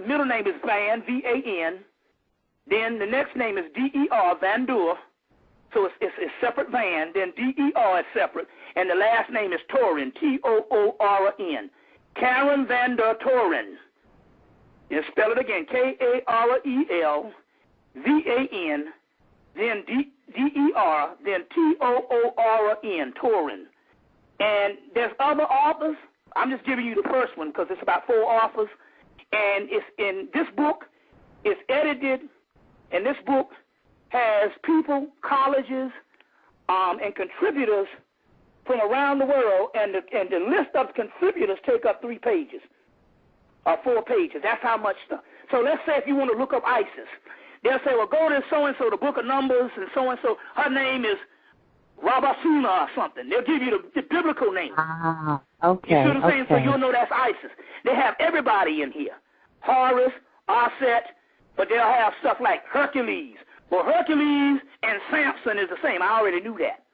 middle name is Van, V-A-N. Then the next name is D-E-R, Van Door. So it's separate Van. Then D-E-R is separate. And the last name is Torin, T-O-O-R-N. Karen Van Der Torin. You spell it again, K-A-R-E-L-V-A-N, then D-E-R, then T-O-O-R-N, Torin. And there's other authors. I'm just giving you the first one because it's about 4 authors. And it's in this book, it's edited, and this book has people, colleges, and contributors from around the world, and the list of contributors take up 3 pages or 4 pages. That's how much stuff. So let's say if you want to look up ISIS, they'll say, well, go to so-and-so, the book of Numbers, and so-and-so. Her name is Rabasuna or something. They'll give you the biblical name. Okay. You see what I'm saying? So you'll know that's ISIS. They have everybody in here. Horus, Aset, but they'll have stuff like Hercules. Well, Hercules and Samson is the same. I already knew that.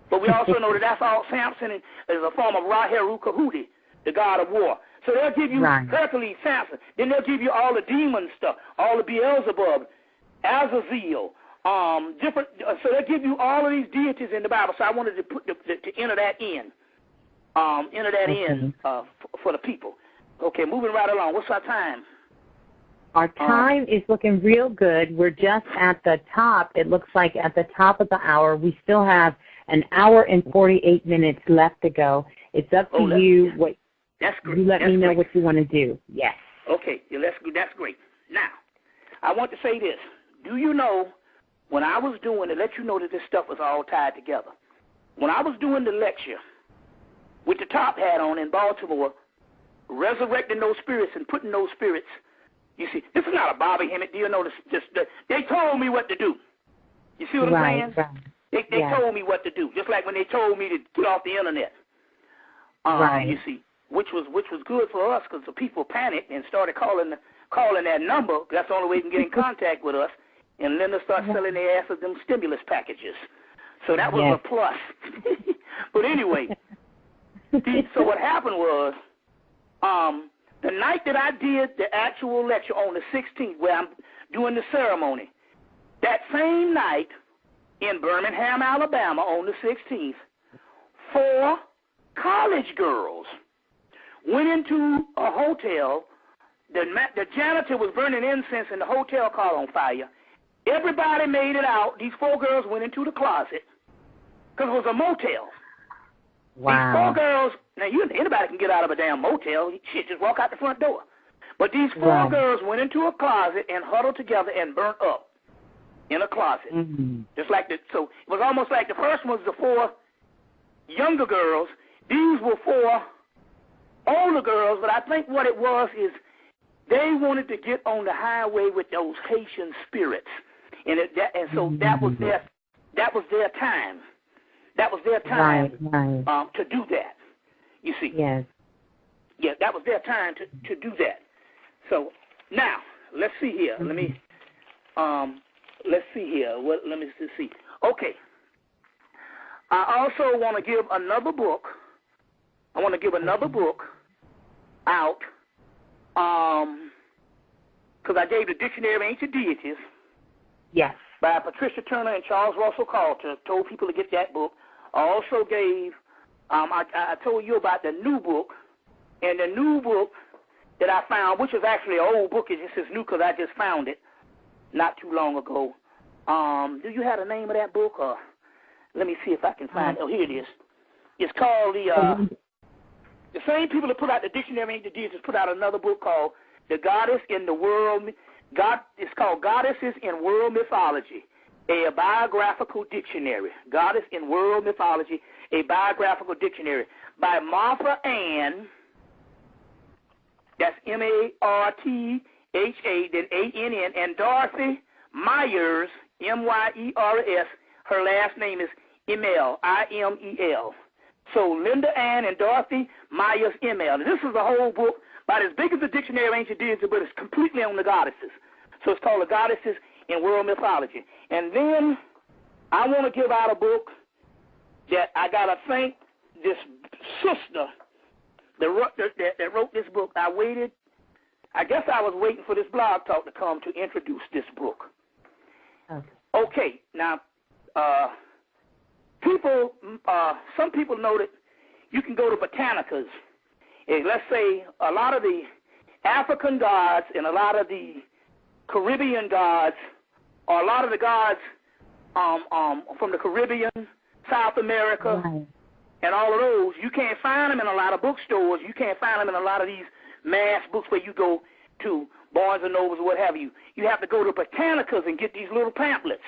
But we also know that that's all. Samson is a form of Raheru Kahudi, the god of war. So they'll give you Hercules, Samson. Then they'll give you all the demon stuff, all the Beelzebub, Azazel, different. So they'll give you all of these deities in the Bible. So I wanted to put to enter that in, for the people. Okay, moving right along. What's our time? Our time is looking real good. We're just at the top. It looks like at the top of the hour. We still have an hour and 48 minutes left to go. It's up to you. That's great. You let me know what you want to do. Yes. Okay, that's great. Now, I want to say this. Do you know, when I was doing it, let you know that this stuff was all tied together. When I was doing the lecture with the top hat on in Baltimore, resurrecting those spirits and putting those spirits, you see, this is not a Bobby Hemmitt deal. No, they told me what to do. You see what I'm saying? Right. They told me what to do, just like when they told me to get off the internet. You see, which was good for us because the people panicked and started calling that number. That's the only way you can get in contact with us. And then they start selling their asses them stimulus packages. So that was a plus. But anyway, so what happened was, the night that I did the actual lecture on the 16th, where I'm doing the ceremony, that same night in Birmingham, Alabama, on the 16th, 4 college girls went into a hotel. The janitor was burning incense and the hotel caught on fire. Everybody made it out. These 4 girls went into the closet because it was a motel. Wow. These 4 girls, now anybody can get out of a damn motel. Shit, just walk out the front door. But these 4 girls went into a closet and huddled together and burnt up in a closet. Just like so it was almost like the first one was the 4 younger girls. These were 4 older girls, but I think what it was is they wanted to get on the highway with those Haitian spirits, so that was their time. That was their time to do that. You see? Yes. Yeah, that was their time to do that. So now let's see here. Let me see here. Let me see. Okay. I also want to give another book. I want to give another book out because I gave the Dictionary of Ancient Deities. Yes. By Patricia Turner and Charles Russell Carter. Told people to get that book. I also gave, I told you about the new book, and the new book that I found, which is actually an old book, it just is new because I just found it not too long ago. Do you have the name of that book? Or let me see if I can find it. Oh, here it is. It's called the same people that put out the Dictionary of Ancient Deities put out another book called The Goddess in the World. It's called Goddesses in World Mythology, a biographical dictionary. Goddess in World Mythology, a biographical dictionary by Martha Ann. That's M-A-R-T-H-A, then A-N-N, and Dorothy Myers, M-Y-E-R-S. Her last name is Imel, I-M-E-L. So Linda Ann and Dorothy Myers Imel. This is a whole book about as big as the Dictionary of Ancient Deities, but it's completely on the goddesses. So it's called The Goddesses in World Mythology. And then I want to give out a book that I got to thank this sister that wrote this book. I I guess I was waiting for this blog talk to come to introduce this book. Okay, now, some people know that you can go to botanicas. Let's say a lot of the African gods and a lot of the Caribbean gods, or a lot of the gods from the Caribbean, South America, and all of those, you can't find them in a lot of bookstores. You can't find them in a lot of these mass books where you go to Barnes and Nobles or what have you. You have to go to botanicas and get these little pamphlets.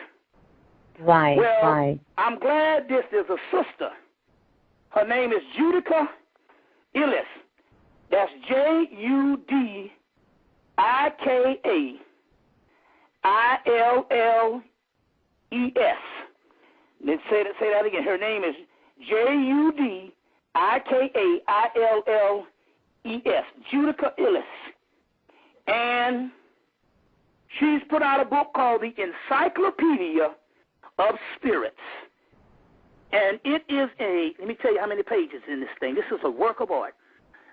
Right, well, right. I'm glad this is a sister. Her name is Judika Illes. That's Judika Illes. Let's say that again. Her name is Judika Illes. Judika Illes. And she's put out a book called The Encyclopedia of Spirits. And it is let me tell you how many pages in this thing. This is a work of art.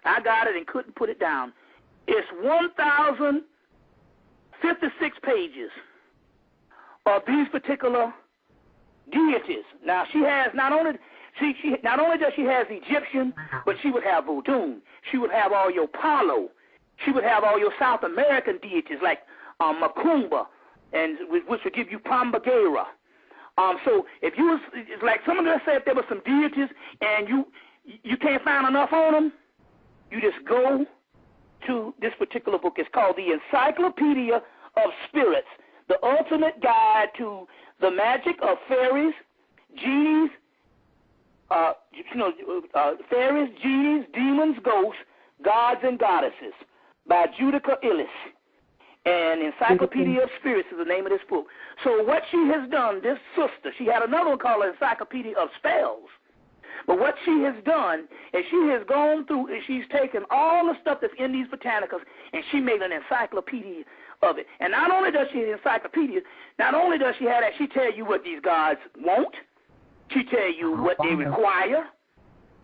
I got it and couldn't put it down. It's 1,056 pages of these particular deities. Now, she has not only does she has Egyptian, but she would have Vodun. She would have all your Palo. She would have all your South American deities like Macumba, and which would give you Pambagera. So if you was, it's like someone just said, if there were some deities and you can't find enough on them, you just go to this particular book. It's called The Encyclopedia of Spirits, the ultimate guide to the magic of fairies, genies, fairies, genies, demons, ghosts, gods, and goddesses, by Judika Illes. And Encyclopedia of Spirits is the name of this book. So what she has done, this sister, she had another one called Encyclopedia of Spells. But what she has done is she has gone through and she's taken all the stuff that's in these botanicals and she made an encyclopedia of it. And not only does she have an encyclopedia, not only does she have that, she tell you what these gods want. She tell you what they require.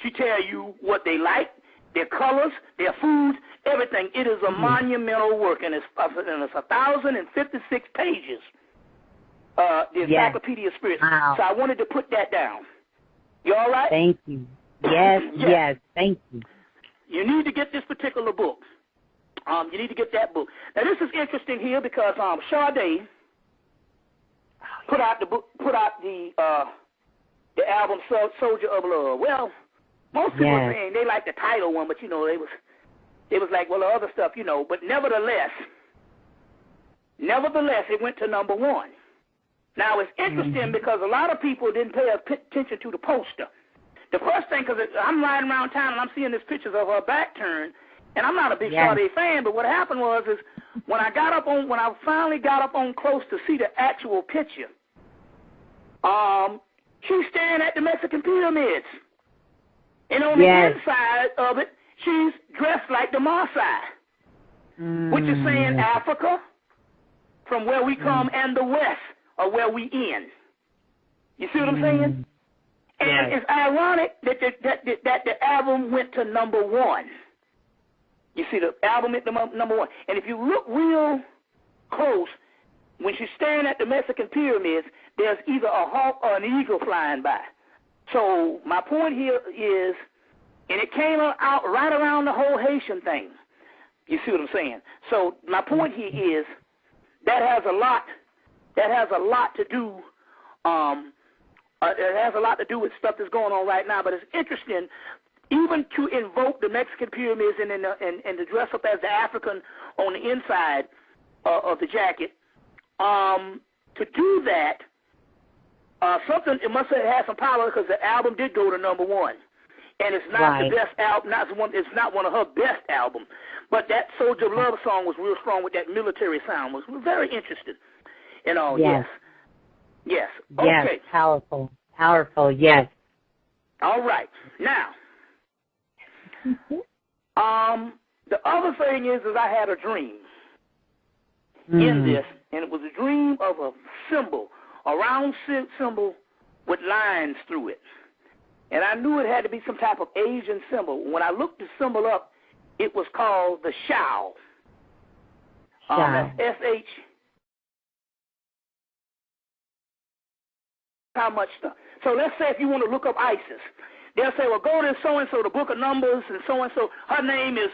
She tell you what they like, their colors, their foods, everything. It is a monumental work, and it's 1,056 pages, the Encyclopedia of Spirits. Wow. So I wanted to put that down. You all right? Thank you. Yes, yes, thank you. You need to get this particular book. You need to get that book. Now, this is interesting here because Sade put out the album Soldier of Love. Well, most people are saying they like the title one, but it was like, well, the other stuff, but nevertheless, it went to number one. Now, it's interesting because a lot of people didn't pay attention to the poster. The first thing, because I'm riding around town and I'm seeing these pictures of her back turn, and I'm not a big Sade fan, but what happened was when I finally got up on close to see the actual picture, she's staring at the Mexican pyramids. And on the inside of it, she's dressed like the Maasai, which is saying Africa, from where we come, and the West, or where we end. You see what I'm saying? And it's ironic that the album went to number one. You see, the album went to number one. And if you look real close, when she's staring at the Mexican pyramids, there's either a hawk or an eagle flying by. So my point here is, and it came out right around the whole Haitian thing. You see what I'm saying? So my point here is that has a lot to do. It has a lot to do with stuff that's going on right now. But it's interesting, even to invoke the Mexican pyramids and to dress up as the African on the inside of the jacket. To do that, something, it must have had some power because the album did go to number one. And it's not the best album, it's not one of her best albums. But that Soldier of Love song was real strong with that military sound. Was very interesting. Yes. Okay. Yes, powerful, yes. All right. Now, the other thing is I had a dream in this, and it was a dream of a symbol, a round symbol with lines through it. And I knew it had to be some type of Asian symbol. When I looked the symbol up, it was called the Shao. Got That's SH. How much stuff? So let's say if you want to look up Isis, they'll say, well, go to so-and-so, the book of Numbers, and so-and-so. Her name is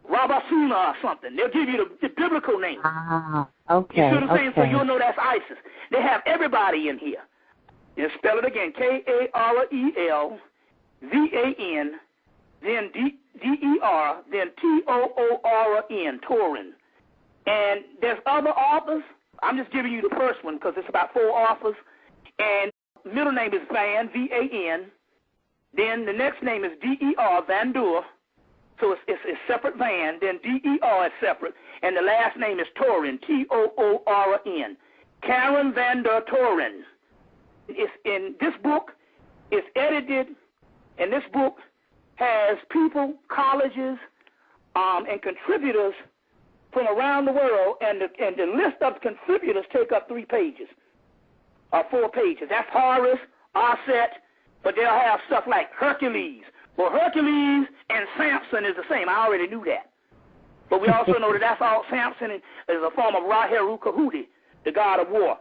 Rabasuna or something. They'll give you the biblical name. Okay. You see what I'm saying? So you'll know that's Isis. They have everybody in here. You spell it again, Karelvan, then D-E-R, then T-O-O-R-N, Torin. And there's other authors. I'm just giving you the first one because it's about 4 authors. And middle name is Van, V-A-N. Then the next name is D-E-R, Van Door. So it's separate Van. Then D-E-R is separate. And the last name is Torin, T-O-O-R-N. Karen Van der Torin. It's in this book. It's edited, and this book has people, colleges, and contributors from around the world, and the list of contributors take up 3 pages or 4 pages. That's Horus, Aset, but they'll have stuff like Hercules. Well, Hercules and Samson is the same. I already knew that. But we also know that that's all. Samson is a form of Ra-Heru Kahudi, the god of war.